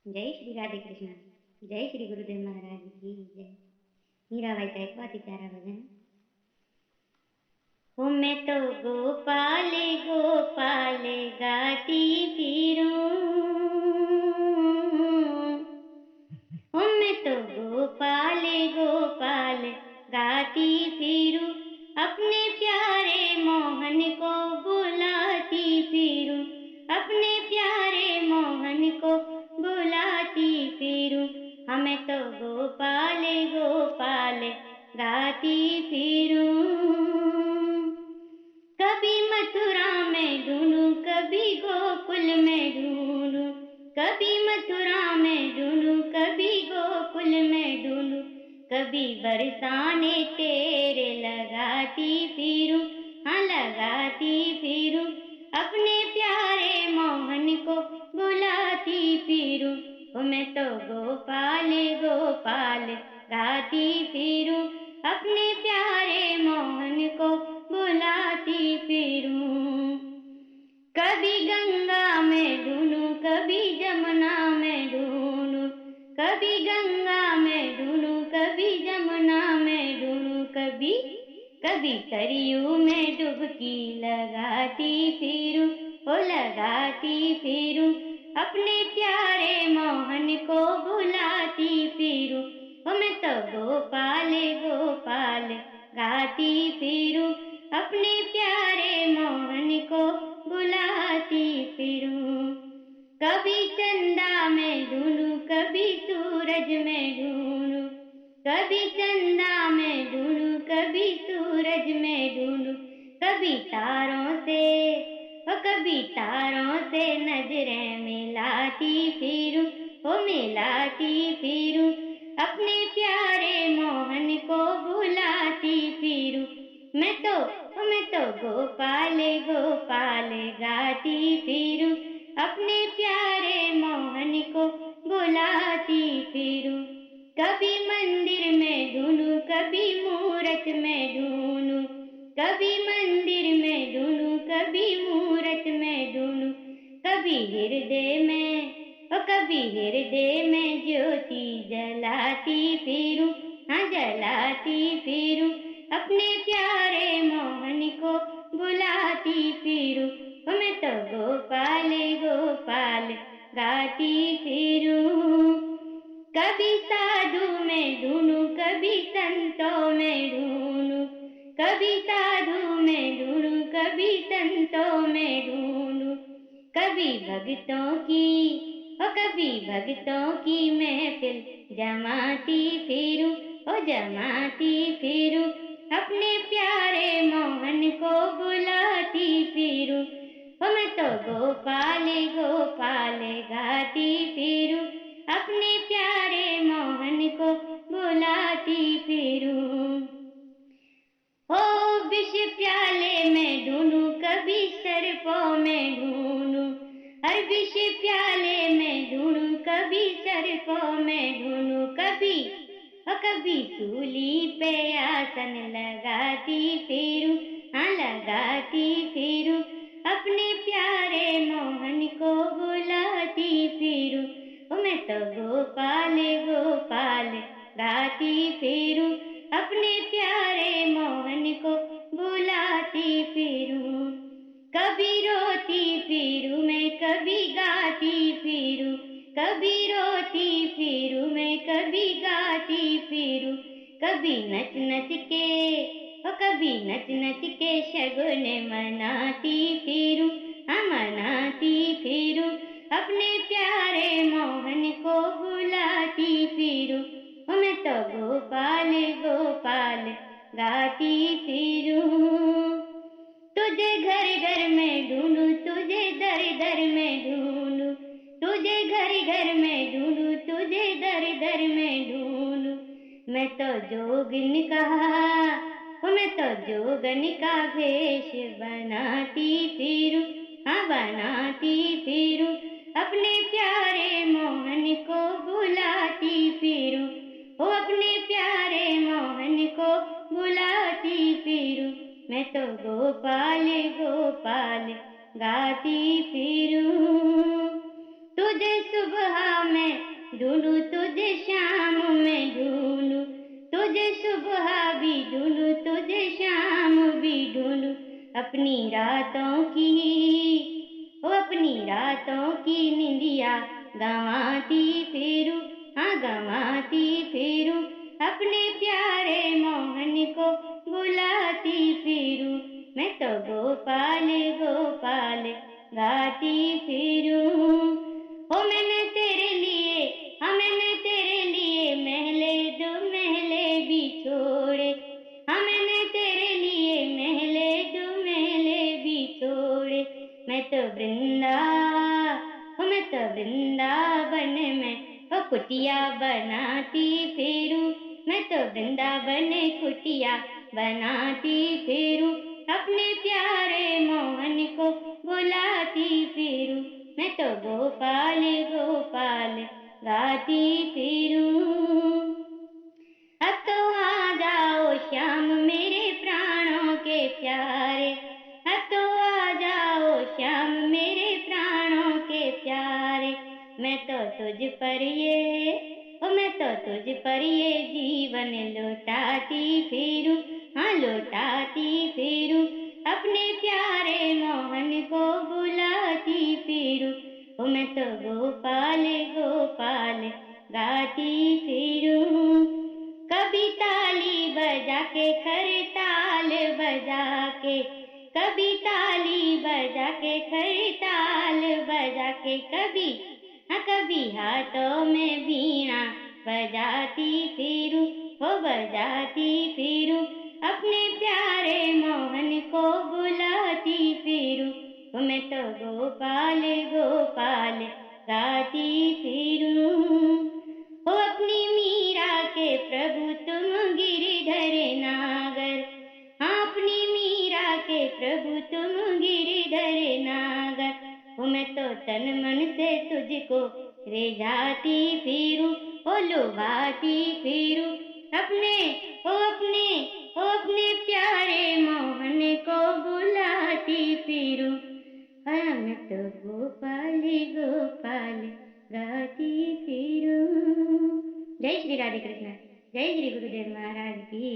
जय श्री राधे कृष्णा। जय श्री गुरुदेव महाराज की जय। मीराबाई का एक बहुत ही प्यारा भजन है। ओ मैं तो गोपाल गोपाल गाती फिरूं, ओ मैं तो गोपाल गोपाल गाती फिरूं, अपने प्यारे मोहन को बुलाती फिरूं, अपने प्यारे मोहन को बुलाती फिरूं। हमें तो गोपाल गोपाल गाती फिरूं। कभी मथुरा में ढूंढूं, कभी गोकुल में ढूंढूं, कभी मथुरा में ढूंढूं, कभी गोकुल में ढूंढूं, कभी बरसाने तेरे लगाती फिरूं, हाँ लगाती फिरूं, अपने प्यारे मोहन को बुलाती फिरूं। मैं तो गोपाल गोपाल गाती फिरूं, अपने प्यारे मोहन को बुलाती फिरूं। कभी गंगा में ढूंढूं, कभी जमुना में ढूंढूं, कभी गंगा में ढूंढूं, कभी जमुना में ढूंढूं, कभी कभी सरयू में डुबकी लगाती फिरूं, ओ लगाती फिरूं, अपने प्यारे मोहन को बुलाती फिरूं। ओ मैं तो गोपाल गोपाल गाती फिरूं, अपने प्यारे मोहन को बुलाती फिरूं। कभी चंदा में ढूंढूं, कभी सूरज में ढूंढूं, कभी चंदा में ढूंढूं, कभी सूरज में ढूंढूं, कभी तारों से ओ कभी तारों से नजरें मिलाती फिरूं, ओ मिलाती फिरूं, अपने प्यारे मोहन को बुलाती फिरूं। मैं तो गोपाल गोपाल गाती फिरूं, अपने प्यारे मोहन को बुलाती फिरूं। कभी मंदिर में ढूंढूं, कभी मूरत में ढूंढूं, कभी मंदिर में ढूंढूं, कभी मूरत में ढूंढूं, कभी हृदय में ओ कभी हृदय में ज्योति जलाती फिरूं, हाँ जलाती फिरूं, अपने प्यारे मोहन को बुलाती फिरूं। मैं तो गोपाल गोपाल गाती फिरूं। कभी साधु में ढूंढूं, कभी संतों में ढूंढूं, कभी साधु में ढूंढूं, कभी संतों में ढूंढूं, कभी भक्तों की ओ कभी भक्तों की महफिल जमाती फिरूं, ओ जमाती फिरूं, अपने प्यारे मोहन को बुलाती फिरूं। मैं तो गोपाल गोपाल गाती फिरूं, अपने प्यारे मोहन को बुलाती फिरूं। ओ विष प्याले में ढूंढूं, कभी सर्पों में ढूंढूं, हर विष प्याले में ढूंढूं, कभी सर्पों में ढूंढूं, कभी सूली पे आसन लगाती फिरूं, हाँ लगाती फिरूं, अपने प्यारे मोहन को बुलाती फिरूं। मैं तो गोपाल गोपाल गाती फिरूं, अपने प्यारे मोहन को बुलाती फिरूं। कभी रोती फिरूं मैं, कभी गाती फिरूं, कभी रोती फिरूं मैं, कभी गाती फिरूं, कभी नच नच के कभी नच नच के शगुन मनाती फिरूं, हाँ मनाती फिरूं, अपने प्यारे मोहन को बुलाती फिरूं। मैं तो गोपाल गोपाल गाती फिरूं। तुझे घर घर में ढूंढूं, तुझे दर दर में ढूंढूं, तुझे घर घर में ढूंढूं, तुझे दर दर में ढूंढूं, मैं तो जोगिन का मैं तो जोगन का भेष बनाती फिरूं, हाँ बनाती फिरूं, अपने प्यारे मोहन को बुलाती फिरूं, अपने प्यारे मोहन को बुलाती फिरूं। मैं तो गोपाल गोपाल गाती फिरूं। तुझे सुबह में अपनी रातों की, ओ अपनी रातों की निंदिया गंवाती फिरूं, हाँ गंवाती फिरूं, अपने प्यारे मोहन को बुलाती फिरूं, मैं तो गोपाल गोपाल गाती फिरूं। ओ मैंने तेरे लिए, हाँ मैंने तेरे लिए महले दो महले भी छोड़े, हाँ मैंने तेरे लिए महले दो महले भी छोड़े, मैं तो मैं तो वृंदावन में ओ कुटिया बनाती फिरूं, मैं तो वृंदावन कुटिया बनाती फिरूं, अपने प्यारे मोहन को बुलाती फिरूं, मैं तो गोपाल गोपाल गाती फिरूं। अब तो आ जाओ श्याम मेरे प्राणों के प्यारे, अब तो आ जाओ श्याम मेरे प्राणों के प्यारे, मैं तो तुझ पर ये, ओ मैं तो तुझ पर ये जीवन लौटाती फिरूं, हाँ लौटाती फिरूं, अपने प्यारे मोहन को बुलाती फिरूं, ओ मैं तो गोपाल गोपाल गाती फिरूं। कभी ताली बजा के खरताल बजा के, कभी ताली बजा के खरताल बजा के, कभी हाँ कभी हाथों में वीणा बजाती फिरूं, हो बजाती फिरूं, अपने प्यारे मोहन को बुलाती फिरूं, ओ मैं तो गोपाल गोपाल गाती फिरूं। हो अपनी मीरा के प्रभु तुम गिरिधर नागर, हाँ अपनी मीरा के प्रभु तुम गिरिधर नागर, हो मैं तो तन मन से तुझको रिझाती फिरूं, हो लुभाती फिरूं, अपने अपने प्यारे मोहन को बुलाती फिरूं, हाँ मैं तो गोपाल गोपाल गाती फिरूं। जय श्री राधे कृष्ण, जय श्री गुरुदेव महाराज की।